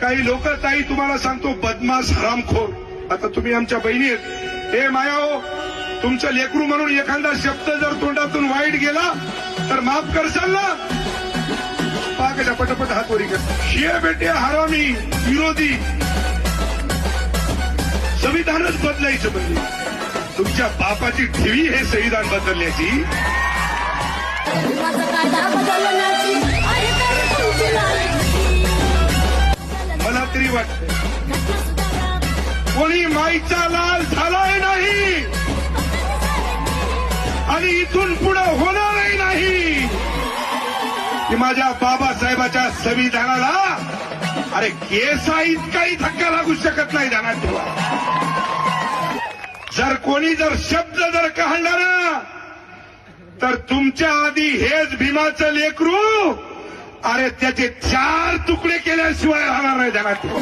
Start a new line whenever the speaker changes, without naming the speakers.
काही लोक ताई तुम्हाला सांगतो बदमाश हरामखोर. आता तुम्ही आमच्या बहिणी आहेत. हे मायाओ, तुमचं लेकरू म्हणून एखादा शब्द जर तोंडातून वाईट गेला तर माफ करशाल ना? पाकशा पटपट हात वरी कर. शे बेटे हरामी विरोधी. संविधानच बदलायचं म्हणजे तुमच्या बापाची ठेवी हे संविधान बदलण्याची. मला तरी वाटतं कोणी माईचा लाल झालाय नाही आणि इथून पुढे होणारही नाही की माझ्या बाबासाहेबाच्या संविधानाला अरे केसा इतकाही धक्का लागू शकत नाही. ध्यानात ठेवा. जर कोणी शब्द काढणार तर तुमच्या आधी हेच भीमाचं लेकरू अरे त्याचे 4 तुकडे केल्याशिवाय राहणार नाही. ध्यानात ठेवा.